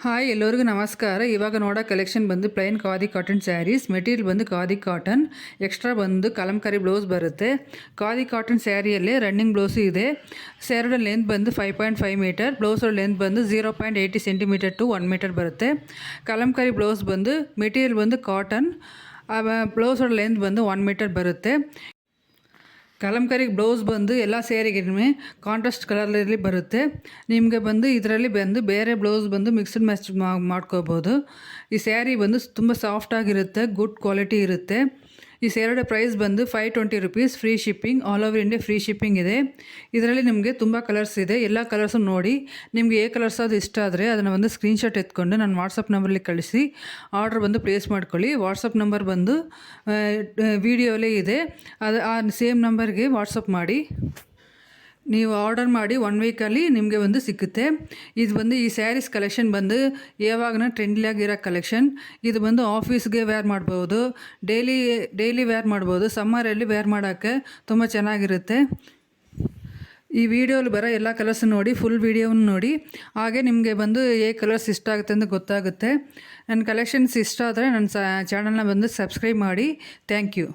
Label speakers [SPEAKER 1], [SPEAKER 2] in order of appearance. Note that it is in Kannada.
[SPEAKER 1] ಹಾಯ್ ಎಲ್ಲರಿಗೂ ನಮಸ್ಕಾರ. ಇವಾಗ ನೋಡೋ ಕಲೆಕ್ಷನ್ ಬಂದು plain khadi cotton sarees. Material ಬಂದು ಖಾದಿ ಕಾಟನ್, ಎಕ್ಸ್ಟ್ರಾ ಬಂದು ಕಲಂಕಾರಿ ಬ್ಲೌಸ್ ಬರುತ್ತೆ. ಖಾದಿ ಕಾಟನ್ ಸ್ಯಾರಿಯಲ್ಲಿ ರನ್ನಿಂಗ್ ಬ್ಲೌಸು ಇದೆ. ಸ್ಯಾರಿಯ ಲೆಂತ್ ಬಂದು 5.5 ಮೀಟರ್, ಬ್ಲೌಸರ ಲೆಂತ್ ಬಂದು 0.80 ಸೆಂಟಿಮೀಟರ್ ಟು 1 ಮೀಟರ್ ಬರುತ್ತೆ. ಕಲಂಕಾರಿ ಬ್ಲೌಸ್ ಬಂದು ಮೆಟೀರಿಯಲ್ ಬಂದು ಕಾಟನ್, ಬ್ಲೌಸರ ಲೆಂತ್ ಬಂದು 1 ಮೀಟರ್ ಬರುತ್ತೆ. ಕಲಂಕಾರಿ ಬ್ಲೌಸ್ ಬಂದು ಎಲ್ಲ ಸ್ಯಾರಿಗೆ ಕಾಂಟ್ರಾಸ್ಟ್ ಕಲರಲ್ಲಿ ಬರುತ್ತೆ. ನಿಮಗೆ ಬಂದು ಇದರಲ್ಲಿ ಬಂದು ಬೇರೆ ಬ್ಲೌಸ್ ಬಂದು ಮಿಕ್ಸ್ಡ್ ಮ್ಯಾಚ್ ಮಾಡ್ಕೋಬೋದು. ಈ ಸ್ಯಾರಿ ಬಂದು ತುಂಬ ಸಾಫ್ಟಾಗಿರುತ್ತೆ, ಗುಡ್ ಕ್ವಾಲಿಟಿ ಇರುತ್ತೆ. ಈ ಸ್ಯಾರಿಯ ಪ್ರೈಸ್ ಬಂದು 520 rupees, free shipping, all over India free shipping ಇದೆ. ಇದರಲ್ಲಿ ನಿಮಗೆ ತುಂಬ ಕಲರ್ಸ್ ಇದೆ. ಎಲ್ಲ ಕಲರ್ಸು ನೋಡಿ ನಿಮಗೆ ಏ ಕಲರ್ಸ್ ಅದು ಇಷ್ಟ ಆದರೆ ಅದನ್ನು ಒಂದು ಸ್ಕ್ರೀನ್ಶಾಟ್ ಎತ್ಕೊಂಡು ನನ್ನ ವಾಟ್ಸಪ್ ನಂಬರಲ್ಲಿ ಕಳಿಸಿ ಆರ್ಡ್ರ್ ಬಂದು ಪ್ಲೇಸ್ ಮಾಡ್ಕೊಳ್ಳಿ. ವಾಟ್ಸಪ್ ನಂಬರ್ ಬಂದು ವಿಡಿಯೋಲೇ ಇದೆ, ಅದು ಆ ಸೇಮ್ ನಂಬರ್ಗೆ ವಾಟ್ಸಪ್ ಮಾಡಿ. ನೀವು ಆರ್ಡರ್ ಮಾಡಿ 1 ವೀಕಲ್ಲಿ ನಿಮಗೆ ಒಂದು ಸಿಕ್ಕುತ್ತೆ. ಇದು ಬಂದು ಈ ಸ್ಯಾರೀಸ್ ಕಲೆಕ್ಷನ್ ಬಂದು ಯಾವಾಗಲೂ ಟ್ರೆಂಡಿಯಾಗಿರೋ ಕಲೆಕ್ಷನ್. ಇದು ಬಂದು ಆಫೀಸ್ಗೆ ವೇರ್ ಮಾಡ್ಬೋದು, ಡೈಲಿ ವೇರ್ ಮಾಡ್ಬೋದು. ಸಮ್ಮರಲ್ಲಿ ವೇರ್ ಮಾಡೋಕ್ಕೆ ತುಂಬ ಚೆನ್ನಾಗಿರುತ್ತೆ. ಈ ವಿಡಿಯೋಲಿ ಬರೋ ಎಲ್ಲ ಕಲರ್ಸ್ ನೋಡಿ, ಫುಲ್ ವಿಡಿಯೋವನ್ನು ನೋಡಿ. ಹಾಗೆ ನಿಮಗೆ ಬಂದು ಕಲರ್ಸ್ ಇಷ್ಟ ಆಗುತ್ತೆ ಅಂತ ಗೊತ್ತಾಗುತ್ತೆ. ನನ್ನ ಕಲೆಕ್ಷನ್ಸ್ ಇಷ್ಟ ಆದರೆ ನನ್ನ ಚಾನಲ್ನ ಬಂದು ಸಬ್ಸ್ಕ್ರೈಬ್ ಮಾಡಿ. Thank you.